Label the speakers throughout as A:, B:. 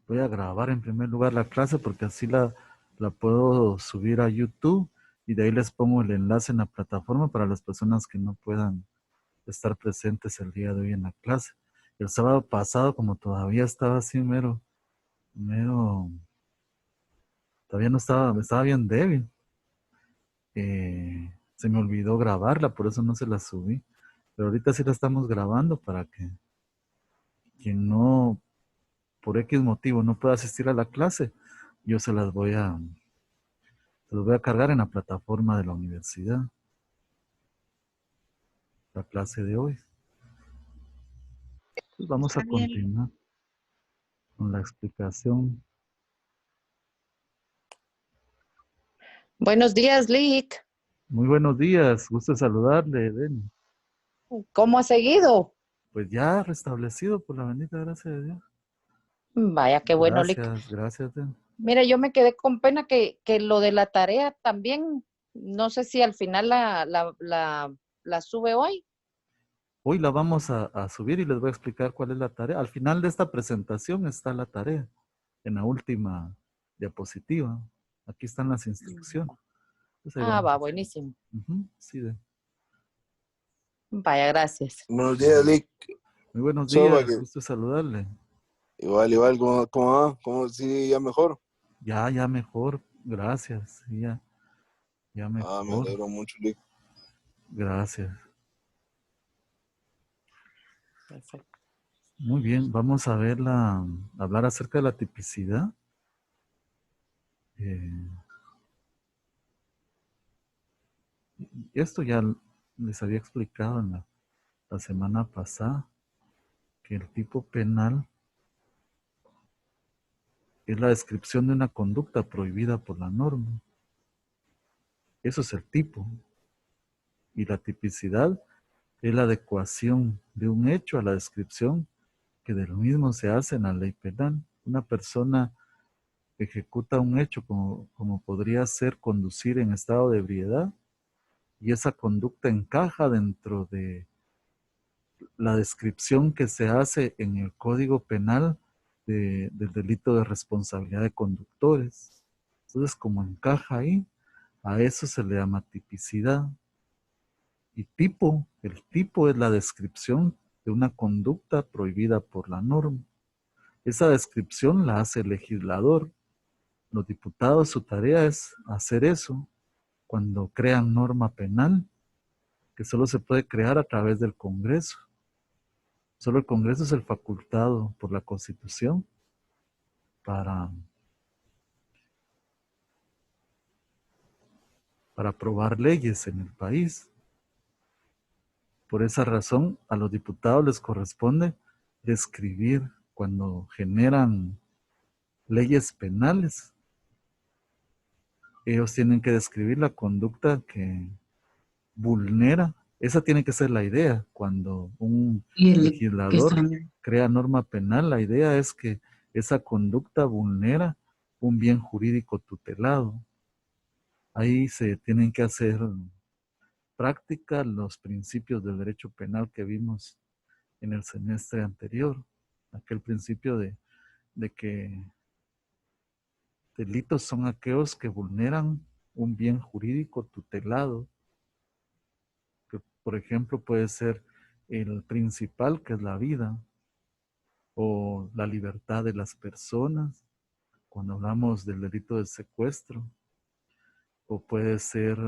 A: Voy a grabar en primer lugar la clase porque así la puedo subir a YouTube y de ahí les pongo el enlace en la plataforma para las personas que no puedan estar presentes el día de hoy en la clase. El sábado pasado, como todavía estaba así mero, todavía no estaba bien débil. Se me olvidó grabarla, por eso no se la subí. Pero ahorita sí la estamos grabando para que quien no, por X motivo, no pueda asistir a la clase, yo se las voy a cargar en la plataforma de la universidad, la clase de hoy. Pues vamos a
B: Está bien.
A: continuar con la explicación.
B: Buenos días, Lick.
A: Muy buenos días, gusto saludarle, Denny.
B: ¿Cómo ha seguido?
A: Pues ya restablecido por la bendita gracia de Dios.
B: Vaya, qué bueno, Lick.
A: Gracias, gracias, Denny.
B: Mira, yo me quedé con pena que lo de la tarea también, no sé si al final la sube hoy.
A: Hoy la vamos a subir y les voy a explicar cuál es la tarea. Al final de esta presentación está la tarea, en la última diapositiva. Aquí están las instrucciones. Pues ahí
B: Ah,
A: vamos
B: va,
A: a hacer.
B: buenísimo.
A: Ujú, sí,
B: Vaya, gracias.
C: Buenos días, Lick.
A: muy buenos
C: Soba,
A: días,
C: que
A: gusto saludarle.
C: igual, ¿cómo va? ¿Cómo sí, ya mejor?
A: Ya mejor, gracias. Sí, ya
C: Ah, me
A: mejor,
C: alegro mucho, Lick.
A: gracias.
B: Perfecto.
A: Muy bien, vamos a hablar acerca de la tipicidad. Eh, Esto ya les había explicado en la semana pasada, que el tipo penal es la descripción de una conducta prohibida por la norma. Eso es el tipo. Y la tipicidad es la adecuación de un hecho a la descripción que de lo mismo se hace en la ley penal. Una persona ejecuta un hecho como podría ser conducir en estado de ebriedad y esa conducta encaja dentro de la descripción que se hace en el Código Penal del delito de responsabilidad de conductores. Entonces, como encaja ahí, a eso se le llama tipicidad. Y tipo, el tipo es la descripción de una conducta prohibida por la norma. Esa descripción la hace el legislador. Los diputados, su tarea es hacer eso cuando crean norma penal, que solo se puede crear a través del Congreso. Solo el Congreso es el facultado por la Constitución para, para aprobar leyes en el país. Por esa razón, a los diputados les corresponde describir cuando generan leyes penales. Ellos tienen que describir la conducta que vulnera. Esa tiene que ser la idea. Cuando un
D: Y el que
A: legislador
D: extraño.
A: crea norma penal, la idea es que esa conducta vulnera un bien jurídico tutelado. Ahí se tienen que hacer práctica los principios del derecho penal que vimos en el semestre anterior. Aquel principio de que delitos son aquellos que vulneran un bien jurídico tutelado, que por ejemplo puede ser el principal, que es la vida, o la libertad de las personas, cuando hablamos del delito de secuestro, o puede ser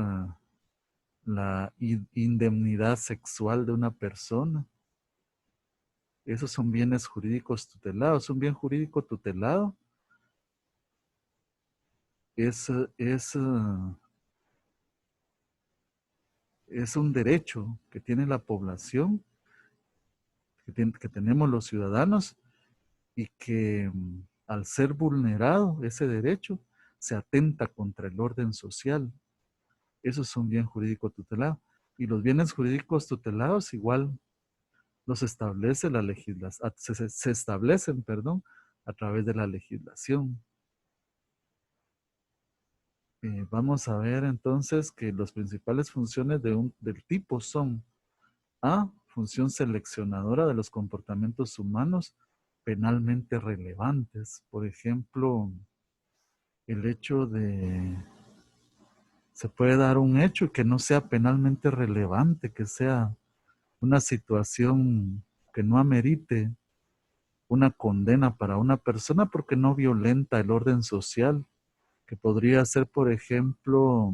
A: la indemnidad sexual de una persona. Esos son bienes jurídicos tutelados. Un bien jurídico tutelado es, es, uh, es un derecho que tiene la población, que tenemos los ciudadanos, y que al ser vulnerado ese derecho, se atenta contra el orden social. Eso es un bien jurídico tutelado. Y los bienes jurídicos tutelados igual los establece la legislación, se establecen, perdón, a través de la legislación. Vamos a ver entonces que las principales funciones del tipo son A, función seleccionadora de los comportamientos humanos penalmente relevantes. Por ejemplo, el hecho se puede dar un hecho que no sea penalmente relevante, que sea una situación que no amerite una condena para una persona porque no violenta el orden social, que podría ser, por ejemplo,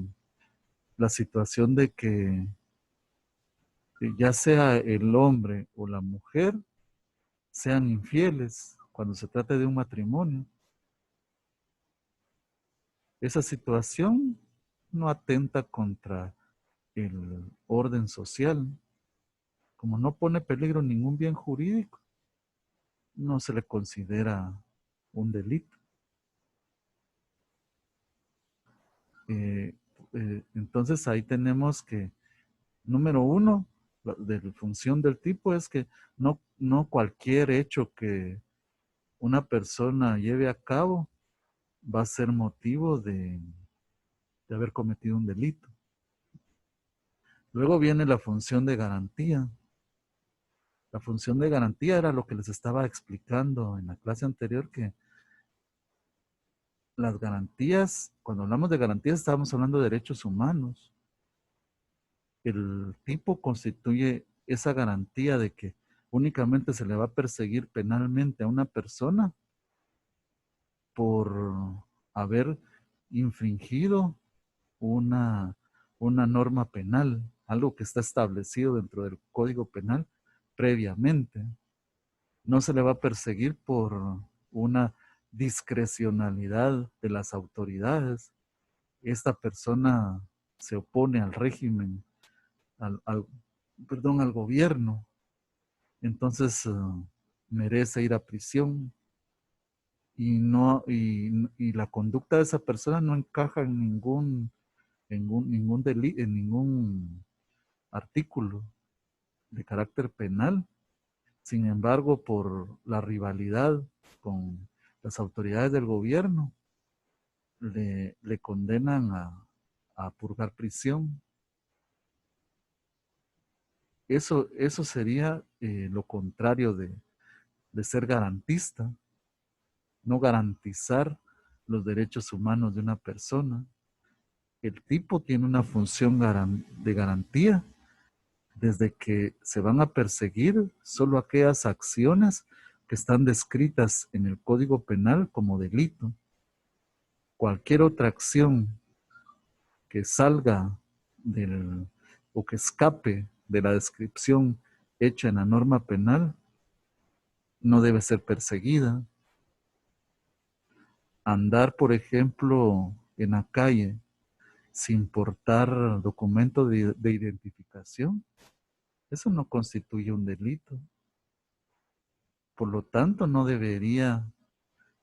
A: la situación de que ya sea el hombre o la mujer sean infieles cuando se trate de un matrimonio. Esa situación no atenta contra el orden social. Como no pone en peligro ningún bien jurídico, no se le considera un delito. Eh, entonces ahí tenemos que, número uno, de la función del tipo es que no cualquier hecho que una persona lleve a cabo va a ser motivo de haber cometido un delito. Luego viene la función de garantía. La función de garantía era lo que les estaba explicando en la clase anterior, que las garantías, cuando hablamos de garantías, estábamos hablando de derechos humanos. El tipo constituye esa garantía de que únicamente se le va a perseguir penalmente a una persona por haber infringido una, una norma penal, algo que está establecido dentro del Código Penal previamente. No se le va a perseguir por una discrecionalidad de las autoridades. Esta persona se opone al régimen, al gobierno, entonces merece ir a prisión y la conducta de esa persona no encaja en ningún delito, en ningún artículo de carácter penal. Sin embargo, por la rivalidad con las autoridades del gobierno, le condenan a purgar prisión. Eso sería lo contrario de ser garantista, no garantizar los derechos humanos de una persona. El tipo tiene una función de garantía desde que se van a perseguir solo aquellas acciones que están descritas en el Código Penal como delito. Cualquier otra acción que salga o que escape de la descripción hecha en la norma penal no debe ser perseguida. Andar, por ejemplo, en la calle sin portar documento de identificación, eso no constituye un delito. Por lo tanto, no debería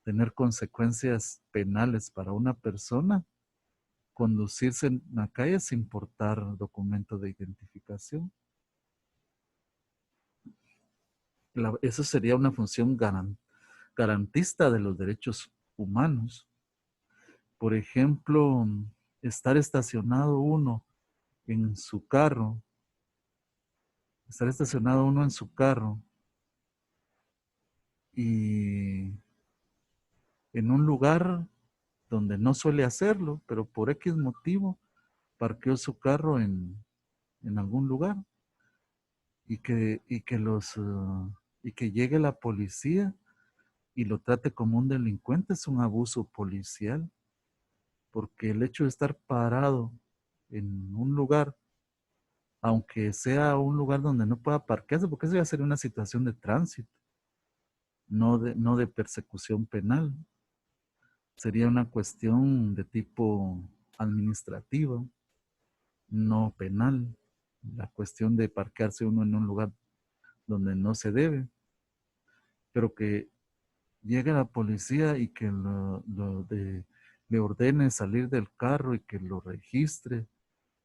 A: tener consecuencias penales para una persona conducirse en la calle sin portar documento de identificación. Eso sería una función garantista de los derechos humanos. Por ejemplo, estar estacionado uno en su carro, y en un lugar donde no suele hacerlo, pero por X motivo parqueó su carro en algún lugar y que llegue la policía y lo trate como un delincuente es un abuso policial, porque el hecho de estar parado en un lugar, aunque sea un lugar donde no pueda parquearse, porque eso ya sería una situación de tránsito, no de persecución penal, sería una cuestión de tipo administrativo, no penal, la cuestión de parquearse uno en un lugar donde no se debe, pero que llegue la policía y que le ordene salir del carro y que lo registre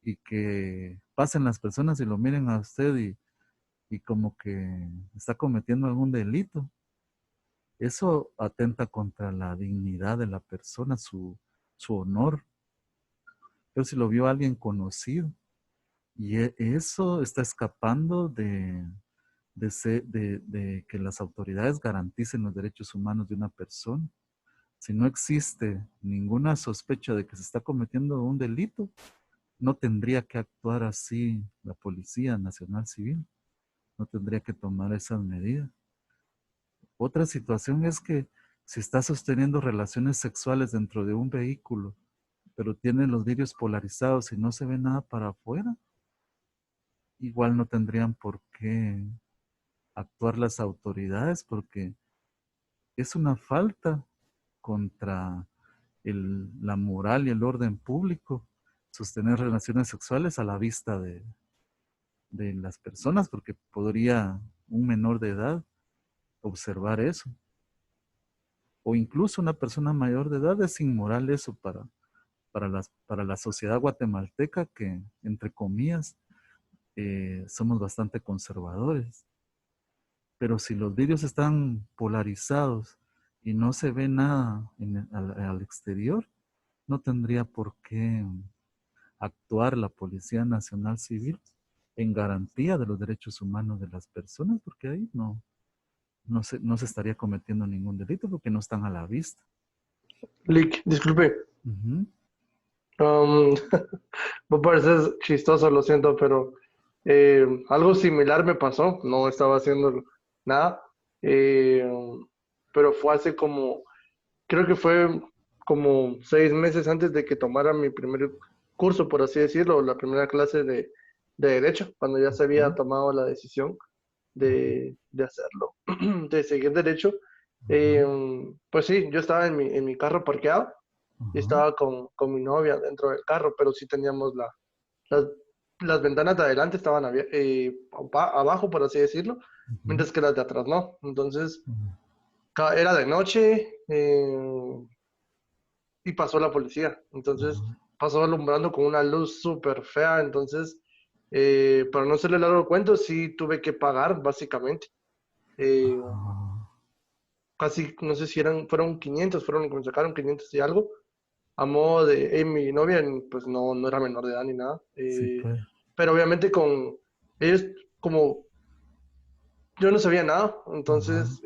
A: y que pasen las personas y lo miren a usted y como que está cometiendo algún delito. Eso atenta contra la dignidad de la persona, su honor. Pero si lo vio alguien conocido y eso está escapando de que las autoridades garanticen los derechos humanos de una persona. Si no existe ninguna sospecha de que se está cometiendo un delito, no tendría que actuar así la Policía Nacional Civil, no tendría que tomar esas medidas. Otra situación es que si está sosteniendo relaciones sexuales dentro de un vehículo, pero tiene los vidrios polarizados y no se ve nada para afuera, igual no tendrían por qué actuar las autoridades porque es una falta contra la moral y el orden público sostener relaciones sexuales a la vista de las personas, porque podría un menor de edad observar eso. O incluso una persona mayor de edad. Es inmoral eso para la sociedad guatemalteca que, entre comillas, somos bastante conservadores. Pero si los vidrios están polarizados y no se ve nada al exterior, no tendría por qué actuar la Policía Nacional Civil en garantía de los derechos humanos de las personas, porque ahí no se estaría cometiendo ningún delito porque no están a la vista.
D: Lick, disculpe.
A: Ujú.
D: Me parece chistoso, lo siento, pero algo similar me pasó. No estaba haciendo nada, eh, pero fue hace como, creo que fue como 6 meses antes de que tomara mi primer curso, por así decirlo, la primera clase de Derecho, cuando ya se había tomado la decisión de hacerlo, de seguir Derecho. Pues sí, yo estaba en mi carro parqueado y
A: Ajá.
D: estaba con mi novia dentro del carro, pero sí teníamos las, las ventanas de adelante estaban abajo, por así decirlo,
A: Ujú.
D: mientras que las de atrás no. Entonces,
A: Ujú.
D: era de noche y pasó la policía. Entonces,
A: Ajá.
D: pasó alumbrando con una luz súper fea. Entonces, para no hacerle largo el cuento, sí tuve que pagar, básicamente. Eh,
A: Ajá.
D: Casi, no sé si fueron 500, fueron, me sacaron 500 y algo a modo de, mi novia pues no era menor de edad ni nada,
A: Sí, pues.
D: pero obviamente con ellos, como yo no sabía nada,
A: Ajá.
D: entonces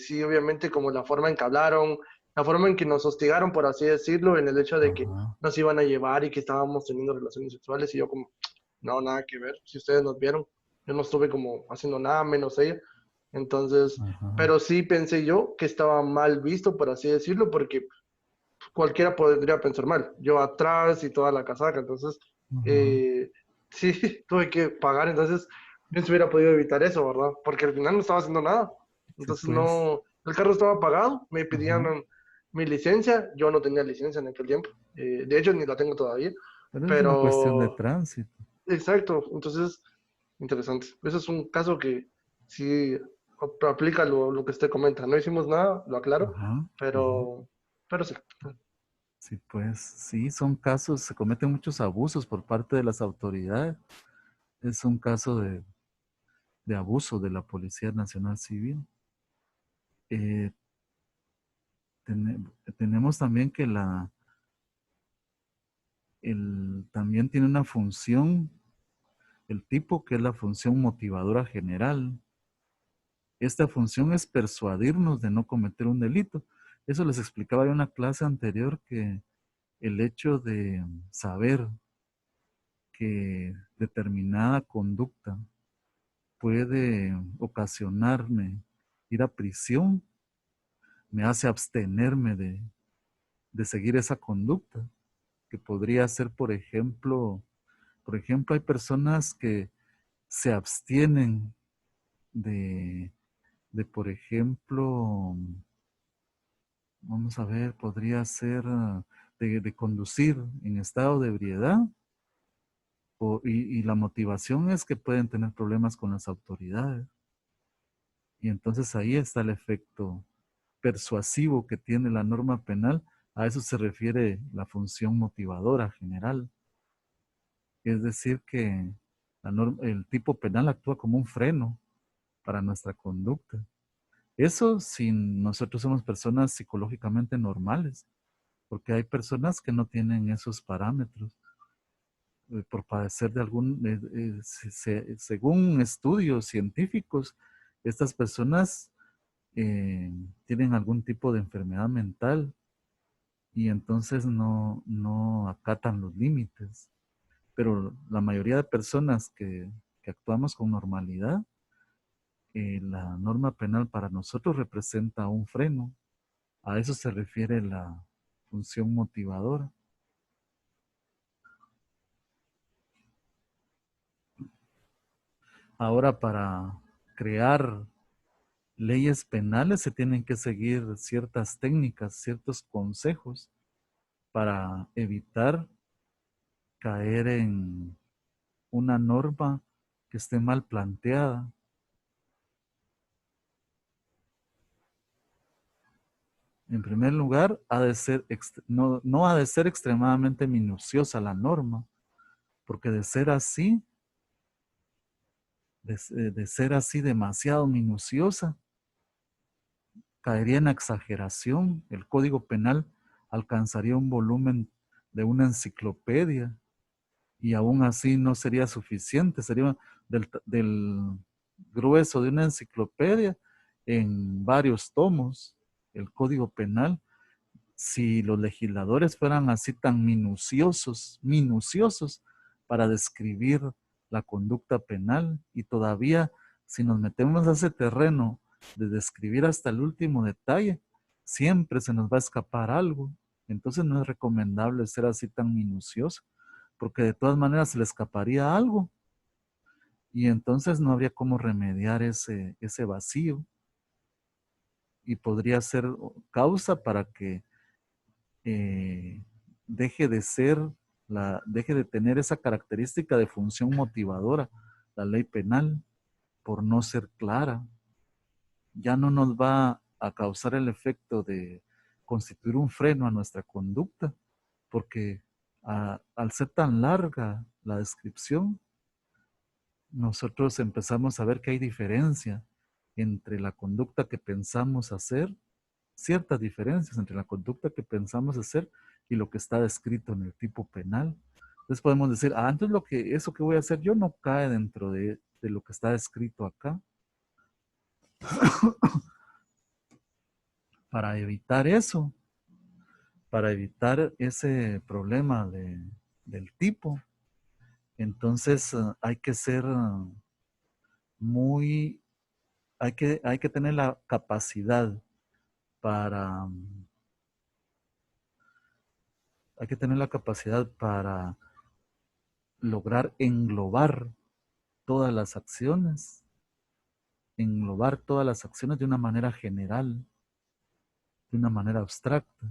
D: sí, obviamente como la forma en que hablaron, la forma en que nos hostigaron, por así decirlo, en el hecho de que
A: Ajá.
D: nos iban a llevar y que estábamos teniendo relaciones sexuales y yo como, no, nada que ver, si ustedes nos vieron, yo no estuve como haciendo nada menos ella, entonces,
A: Ajá.
D: pero sí pensé yo que estaba mal visto, por así decirlo, porque cualquiera podría pensar mal. Yo atrás y toda la casaca, entonces
A: Ajá.
D: eh, sí, tuve que pagar, entonces yo se hubiera podido evitar eso, ¿verdad? Porque al final no estaba haciendo nada.
A: Sí,
D: Entonces
A: pues.
D: no, el carro estaba pagado, me pedían
A: Ajá.
D: mi licencia, yo no tenía licencia en aquel tiempo, de hecho ni la tengo todavía,
A: Pero es una cuestión de
D: pero
A: tránsito.
D: exacto, entonces interesante. Eso es un caso que sí aplica lo que usted comenta. No hicimos nada, lo aclaro,
A: Ajá. Ajá.
D: pero sí.
A: Sí, pues. Sí, son casos, se cometen muchos abusos por parte de las autoridades. Es un caso de abuso de la Policía Nacional Civil. Eh, tene- tenemos también que también tiene una función, el tipo que es la función motivadora general. Esta función es persuadirnos de no cometer un delito. Eso les explicaba yo en una clase anterior, que el hecho de saber que determinada conducta puede ocasionarme ir a prisión, me hace abstenerme de seguir esa conducta, que podría ser, por ejemplo, hay personas que se abstienen por ejemplo, vamos a ver, podría ser de conducir en estado de ebriedad, y la motivación es que pueden tener problemas con las autoridades. Y entonces ahí está el efecto persuasivo que tiene la norma penal. A eso se refiere la función motivadora general. Es decir, que el tipo penal actúa como un freno para nuestra conducta. Eso si nosotros somos personas psicológicamente normales, porque hay personas que no tienen esos parámetros. por padecer de según estudios científicos, estas personas tienen algún tipo de enfermedad mental y entonces no acatan los límites. Pero la mayoría de personas que actuamos con normalidad, la norma penal para nosotros representa un freno. A eso se refiere la función motivadora. Ahora, para crear leyes penales se tienen que seguir ciertas técnicas, ciertos consejos para evitar caer en una norma que esté mal planteada. En primer lugar, no ha de ser extremadamente minuciosa la norma, porque de ser así, de ser así demasiado minuciosa, caería en exageración. El Código Penal alcanzaría un volumen de una enciclopedia y aún así no sería suficiente, sería del grueso de una enciclopedia en varios tomos, el Código Penal. Si los legisladores fueran así tan minuciosos para describir la conducta penal, y todavía si nos metemos a ese terreno de describir hasta el último detalle, siempre se nos va a escapar algo. Entonces no es recomendable ser así tan minucioso, porque de todas maneras se le escaparía algo y entonces no habría cómo remediar ese vacío y podría ser causa para que deje deje de tener esa característica de función motivadora, la ley penal, por no ser clara. Ya no nos va a causar el efecto de constituir un freno a nuestra conducta, porque al ser tan larga la descripción, nosotros empezamos a ver que hay diferencia entre la conducta que pensamos hacer, ciertas diferencias entre la conducta que pensamos hacer y lo que está descrito en el tipo penal. Entonces podemos decir, entonces eso que voy a hacer yo no cae dentro de lo que está descrito acá. Para evitar eso, para evitar ese problema del tipo, entonces hay que ser muy, hay que tener la capacidad para, hay que tener la capacidad para lograr englobar todas las acciones de una manera general, de una manera abstracta,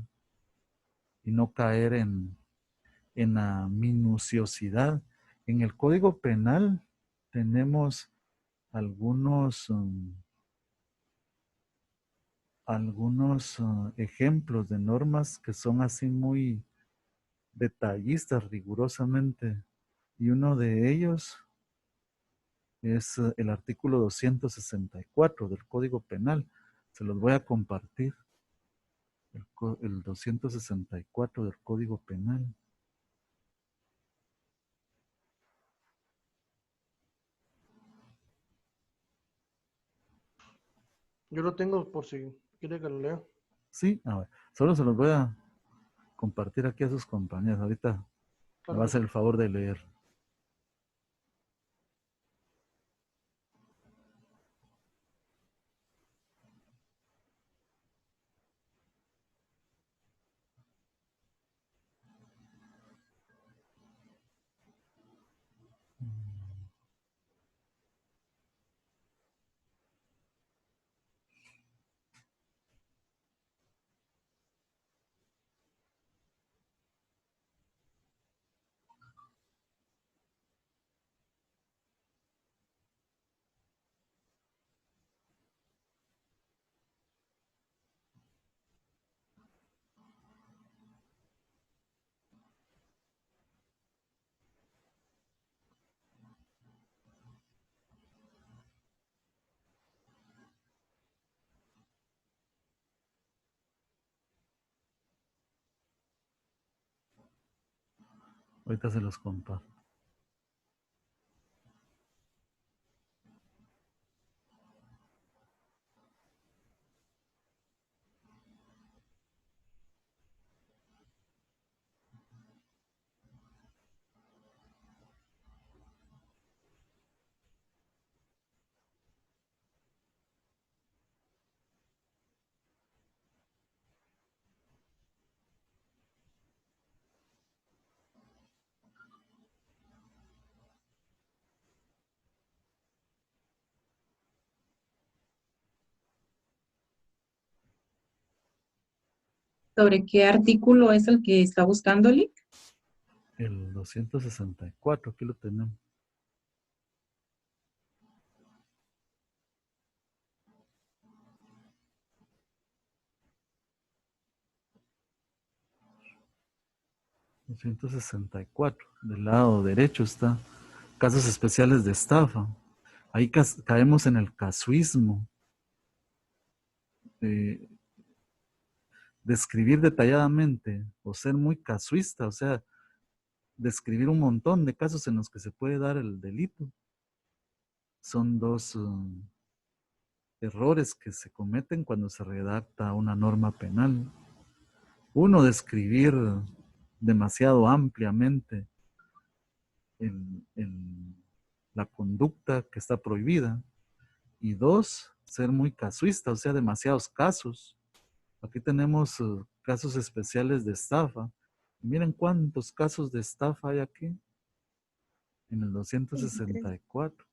A: y no caer en la minuciosidad. En el Código Penal tenemos algunos ejemplos de normas que son así muy detallistas rigurosamente, y uno de ellos es el artículo 264 del Código Penal. Se los voy a compartir. El 264 del Código Penal.
D: Yo lo tengo por si quiere que lo lea.
A: Sí, a ver, solo se los voy a compartir aquí a sus compañeros. Ahorita me va a hacer el favor de leer. Ahorita se los comparto.
E: ¿Sobre qué artículo es el que está buscando, Lick?
A: El 264, aquí lo tenemos. $264. Del lado derecho está casos especiales de estafa. Ahí caemos en el casuismo. Describir detalladamente o ser muy casuista, o sea, describir un montón de casos en los que se puede dar el delito. Son dos errores que se cometen cuando se redacta una norma penal. Uno, describir demasiado ampliamente la conducta que está prohibida. Y dos, ser muy casuista, o sea, demasiados casos. Aquí tenemos casos especiales de estafa. Miren cuántos casos de estafa hay aquí en el 264.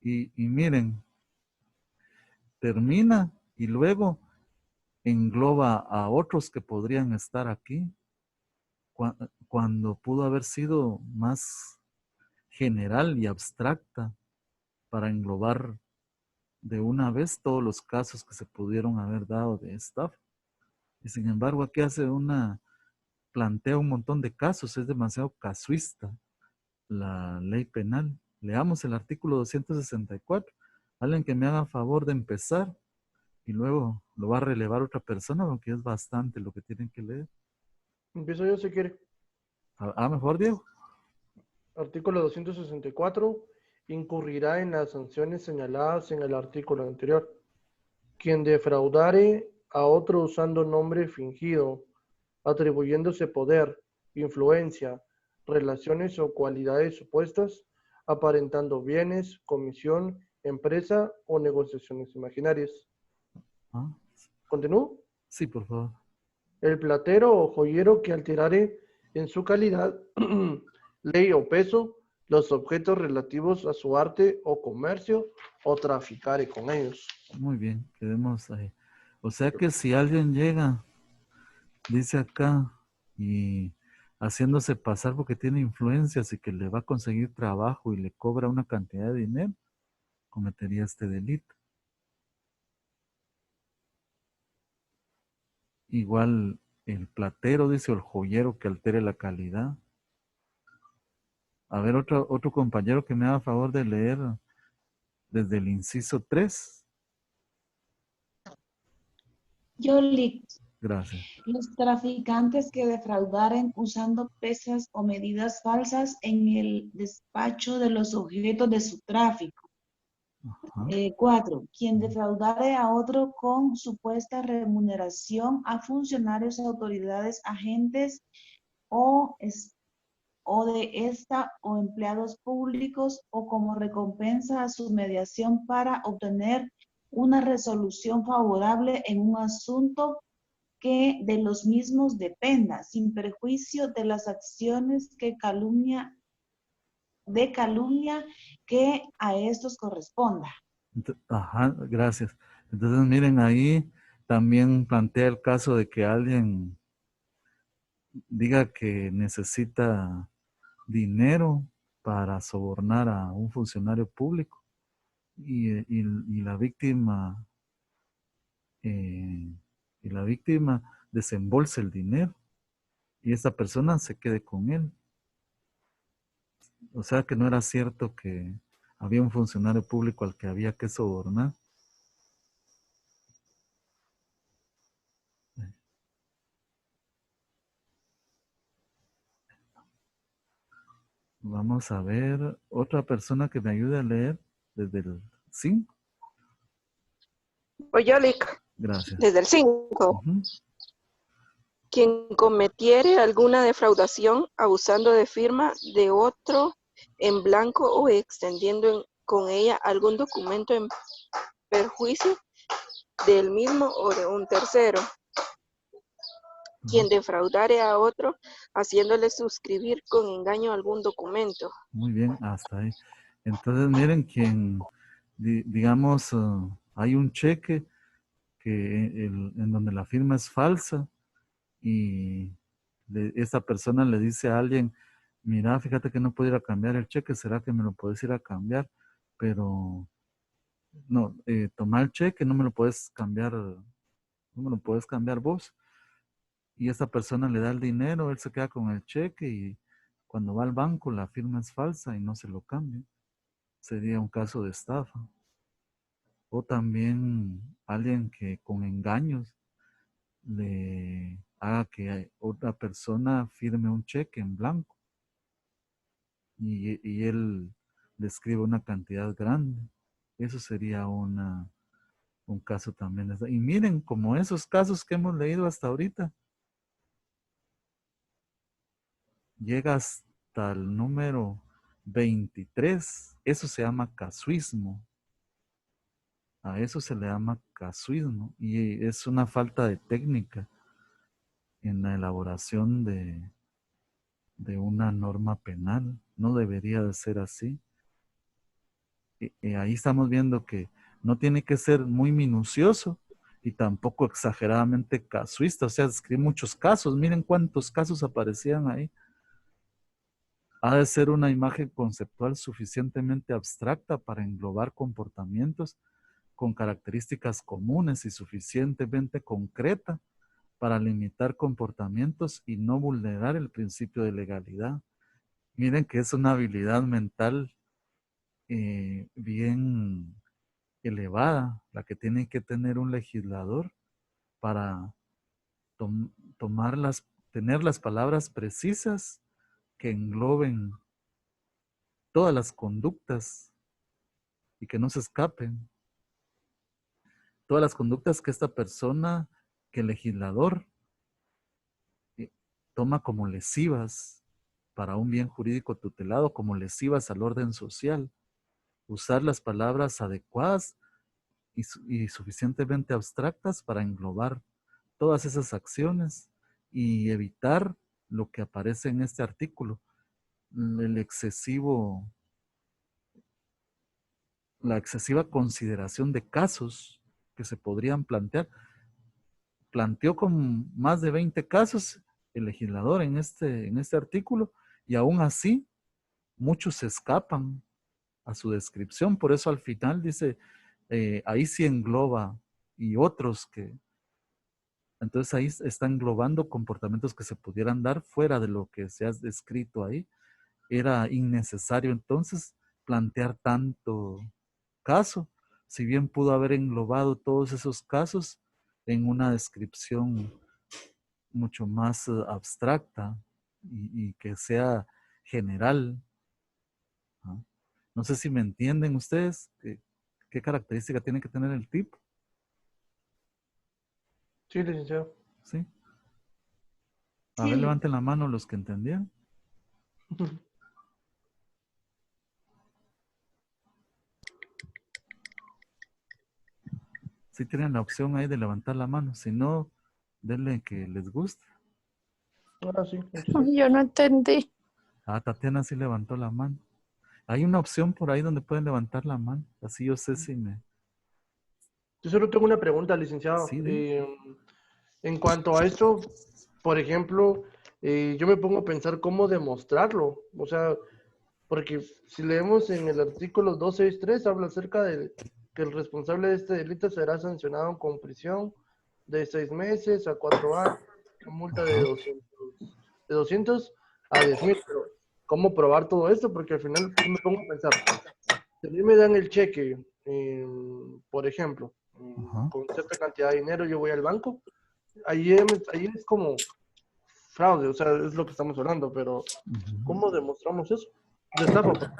A: Y miren, termina y luego engloba a otros que podrían estar aquí cuando pudo haber sido más general y abstracta para englobar de una vez todos los casos que se pudieron haber dado de estafa. Y sin embargo, aquí plantea un montón de casos, es demasiado casuista la ley penal. Leamos el artículo 264. Alguien que me haga favor de empezar y luego lo va a relevar otra persona, aunque es bastante lo que tienen que leer.
D: Empiezo yo si quiere.
A: Mejor, Diego.
D: Artículo 264. Incurrirá en las sanciones señaladas en el artículo anterior. Quien defraudare a otro usando nombre fingido, atribuyéndose poder, influencia, relaciones o cualidades supuestas, aparentando bienes, comisión, empresa o negociaciones imaginarias. ¿Continúo?
A: Sí, por favor.
D: El platero o joyero que alterare en su calidad, ley o peso, los objetos relativos a su arte o comercio o traficare con ellos.
A: Muy bien, quedemos ahí. O sea que si alguien llega, dice acá, y haciéndose pasar porque tiene influencias y que le va a conseguir trabajo y le cobra una cantidad de dinero, cometería este delito. Igual el platero, dice, o el joyero que altere la calidad. A ver, otro compañero que me haga favor de leer desde el inciso 3.
F: Yoli,
A: Gracias.
F: los traficantes que defraudaren usando pesas o medidas falsas en el despacho de los objetos de su tráfico. 4. Quien defraudare a otro con supuesta remuneración a funcionarios, autoridades, agentes o de esta o empleados públicos o como recompensa a su mediación para obtener una resolución favorable en un asunto que de los mismos dependa, sin perjuicio de las acciones de calumnia que a estos corresponda.
A: Gracias. Entonces, miren, ahí también plantea el caso de que alguien diga que necesita dinero para sobornar a un funcionario público y la víctima desembolse el dinero y esa persona se quede con él. O sea que no era cierto que había un funcionario público al que había que sobornar. Vamos a ver otra persona que me ayude a leer desde el 5.
G: Oyolic,
A: Gracias.
G: desde el 5. Quien cometiere alguna defraudación abusando de firma de otro en blanco o extendiendo con ella algún documento en perjuicio del mismo o de un tercero. Quien defraudare a otro haciéndole suscribir con engaño algún documento.
A: Muy bien, hasta ahí. Entonces, miren, digamos, hay un cheque en donde la firma es falsa y esa persona le dice a alguien, mira, fíjate que no puedo ir a cambiar el cheque, ¿será que me lo puedes ir a cambiar? Pero no, tomar el cheque no me lo puedes cambiar, no me lo puedes cambiar vos. Y esa persona le da el dinero, él se queda con el cheque y cuando va al banco la firma es falsa y no se lo cambia. Sería un caso de estafa. O también alguien que con engaños le haga que otra persona firme un cheque en blanco y él le escribe una cantidad grande. Eso sería un caso también. Y miren, como esos casos que hemos leído hasta ahorita, llega hasta el número 23. Eso se llama casuismo. A eso se le llama casuismo y es una falta de técnica en la elaboración de una norma penal. No debería de ser así. Ahí estamos viendo que no tiene que ser muy minucioso y tampoco exageradamente casuista. O sea, escribe muchos casos. Miren cuántos casos aparecían ahí. Ha de ser una imagen conceptual suficientemente abstracta para englobar comportamientos con características comunes y suficientemente concreta para limitar comportamientos y no vulnerar el principio de legalidad. Miren que es una habilidad mental bien elevada, la que tiene que tener un legislador para tener las palabras precisas que engloben todas las conductas y que no se escapen. Todas las conductas que esta persona, que el legislador toma como lesivas para un bien jurídico tutelado, como lesivas al orden social. Usar las palabras adecuadas y suficientemente abstractas para englobar todas esas acciones y evitar lo que aparece en este artículo, la excesiva consideración de casos que se podrían plantear. Planteó con más de 20 casos el legislador en este artículo y aún así muchos se escapan a su descripción. Por eso al final dice, ahí sí engloba y otros que... Entonces ahí está englobando comportamientos que se pudieran dar fuera de lo que se ha descrito ahí. Era innecesario entonces plantear tanto caso, si bien pudo haber englobado todos esos casos en una descripción mucho más abstracta y que sea general. ¿No? No sé si me entienden ustedes qué característica tiene que tener el tipo.
D: Sí, licenciado.
A: ¿Sí? A ver, levanten la mano los que entendían. Sí tienen la opción ahí de levantar la mano. Si no, denle que les guste.
D: Ahora sí.
B: Yo no entendí.
A: Tatiana sí levantó la mano. Hay una opción por ahí donde pueden levantar la mano. Así yo sé si me...
D: Yo solo tengo una pregunta, licenciado.
A: Sí,
D: En cuanto a esto, por ejemplo, yo me pongo a pensar cómo demostrarlo. O sea, porque si leemos en el artículo 263, habla acerca de que el responsable de este delito será sancionado con prisión de 6 meses a 4 años, una multa de 200 a 10,000. Pero, ¿cómo probar todo esto? Porque al final yo me pongo a pensar, si a mí me dan el cheque, por ejemplo, con cierta cantidad de dinero, yo voy al banco, ahí es como fraude, o sea, es lo que estamos hablando, pero ¿cómo demostramos eso? De estafa.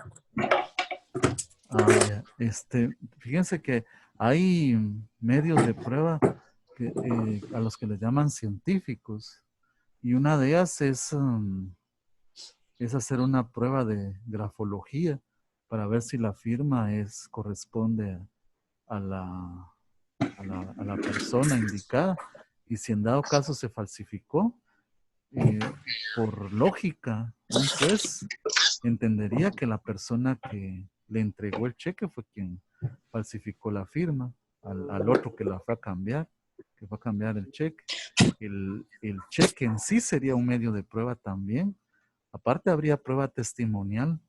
A: Fíjense que hay medios de prueba a los que les llaman científicos y una de ellas es hacer una prueba de grafología para ver si la firma corresponde a la persona indicada y si en dado caso se falsificó, por lógica, un juez entendería que la persona que le entregó el cheque fue quien falsificó la firma al otro que la fue a cambiar, que fue a cambiar el cheque. el cheque en sí sería un medio de prueba también. Aparte habría prueba testimonial,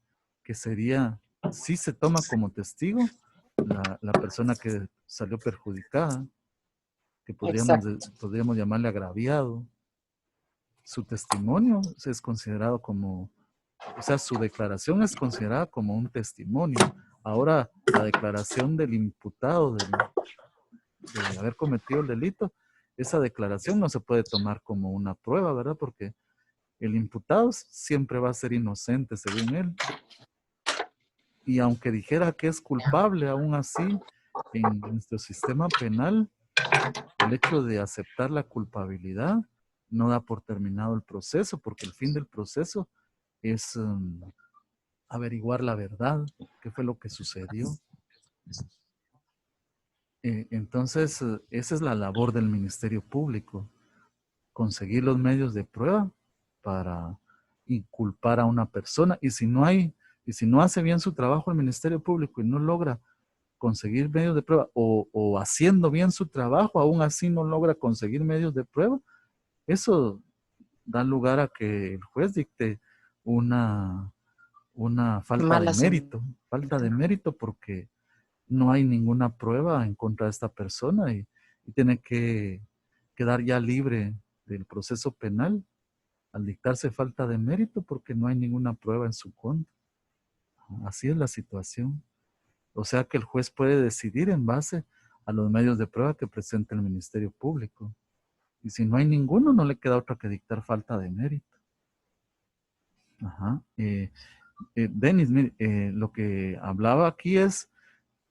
A: que sería, si se toma como testigo la persona que salió perjudicada, que podríamos llamarle agraviado. Su testimonio es considerado como, o sea, su declaración es considerada como un testimonio. Ahora, la declaración del imputado de haber cometido el delito, esa declaración no se puede tomar como una prueba, ¿verdad? Porque el imputado siempre va a ser inocente, según él. Y aunque dijera que es culpable, aún así, en nuestro sistema penal, el hecho de aceptar la culpabilidad no da por terminado el proceso, porque el fin del proceso es averiguar la verdad, qué fue lo que sucedió. Entonces, esa es la labor del Ministerio Público, conseguir los medios de prueba para inculpar a una persona. Y si no hace bien su trabajo el Ministerio Público y no logra conseguir medios de prueba, o haciendo bien su trabajo, aún así no logra conseguir medios de prueba, eso da lugar a que el juez dicte una falta de mérito. Falta de mérito porque no hay ninguna prueba en contra de esta persona y tiene que quedar ya libre del proceso penal al dictarse falta de mérito porque no hay ninguna prueba en su contra. Así es la situación. O sea que el juez puede decidir en base a los medios de prueba que presenta el Ministerio Público. Y si no hay ninguno, no le queda otra que dictar falta de mérito. Ajá. Denis, mire, lo que hablaba aquí es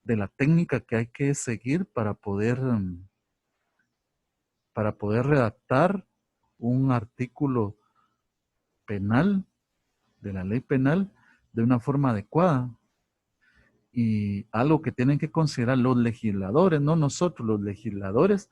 A: de la técnica que hay que seguir para poder redactar un artículo penal, de la ley penal, de una forma adecuada. Y algo que tienen que considerar los legisladores, no nosotros, los legisladores,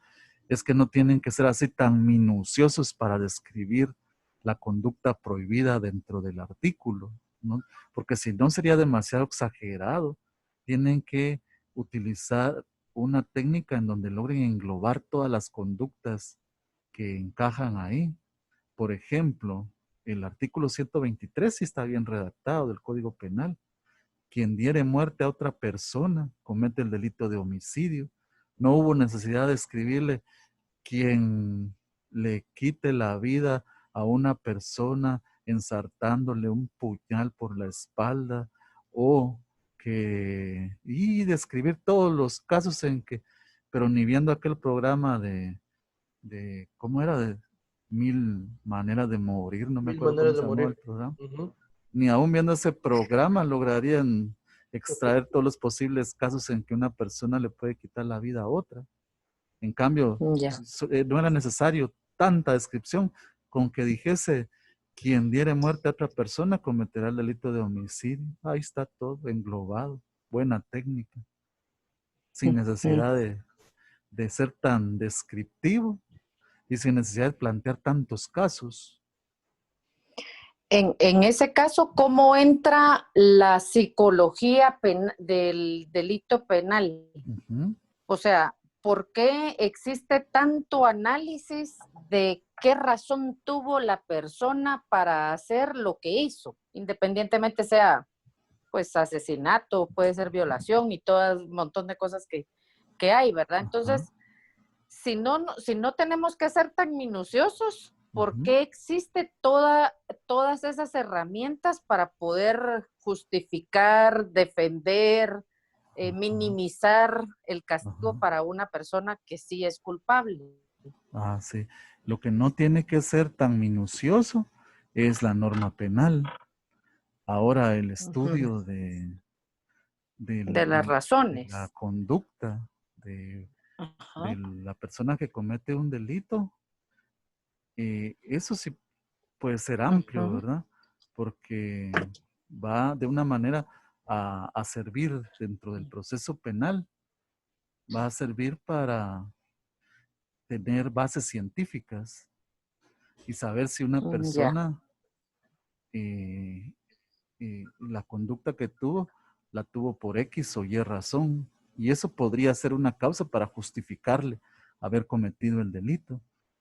A: es que no tienen que ser así tan minuciosos para describir la conducta prohibida dentro del artículo, ¿no? Porque si no sería demasiado exagerado. Tienen que utilizar una técnica en donde logren englobar todas las conductas que encajan ahí. Por ejemplo, el artículo 123 sí está bien redactado del Código Penal. Quien diere muerte a otra persona comete el delito de homicidio. No hubo necesidad de escribirle quien le quite la vida a una persona ensartándole un puñal por la espalda y describir todos los casos en que, pero ni viendo aquel programa de ¿cómo era? De 1000 maneras de morir, no me acuerdo cómo se llamaba el programa. Ni aún viendo ese programa lograrían extraer todos los posibles casos en que una persona le puede quitar la vida a otra. En cambio, no era necesario tanta descripción. Con que dijese, quien diere muerte a otra persona cometerá el delito de homicidio. Ahí está todo englobado. Buena técnica. Sin necesidad de ser tan descriptivo y sin necesidad de plantear tantos casos.
B: En ese caso, ¿cómo entra la psicología del delito penal? O sea, ¿por qué existe tanto análisis de qué razón tuvo la persona para hacer lo que hizo? Independientemente sea, pues, asesinato, puede ser violación y todo un montón de cosas que hay, ¿verdad? Entonces, si no tenemos que ser tan minuciosos, ¿por qué existe todas esas herramientas para poder justificar, defender, minimizar el castigo para una persona que sí es culpable?
A: Sí. Lo que no tiene que ser tan minucioso es la norma penal. Ahora el estudio de
B: las razones,
A: de la conducta de la persona que comete un delito, eso sí puede ser amplio, ¿verdad? Porque va de una manera a servir dentro del proceso penal, va a servir para tener bases científicas y saber si una persona, la conducta que tuvo, la tuvo por X o Y razón. Y eso podría ser una causa para justificarle haber cometido el delito.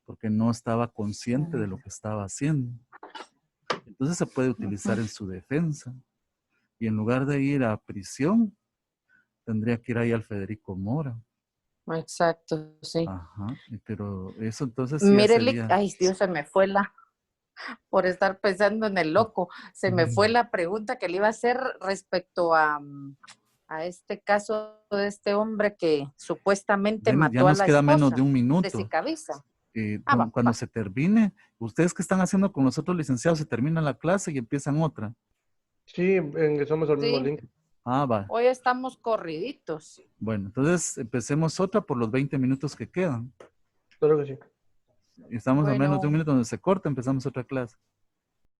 A: porque no estaba consciente de lo que estaba haciendo. Entonces se puede utilizar en su defensa. Y en lugar de ir a prisión, tendría que ir ahí al Federico Mora.
B: Exacto, sí.
A: Ajá, pero eso entonces sí
B: Mírele,
A: sería...
B: ay Dios, se me fue por estar pensando en el loco, se me fue la pregunta que le iba a hacer respecto a este caso de este hombre que supuestamente
A: Ven, ya
B: mató a
A: nos
B: la
A: queda menos
B: esposa
A: de un
B: de
A: minuto.
B: Sicavisa.
A: Cuando se termine, ustedes que están haciendo con los otros licenciados, se termina la clase y empiezan otra.
D: Sí, ingresamos al mismo link.
A: Va.
B: Hoy estamos corriditos.
A: Bueno, entonces empecemos otra por los 20 minutos que quedan.
D: Claro que sí.
A: Estamos a menos de un
B: Bueno.
A: minuto donde se corta, empezamos otra clase.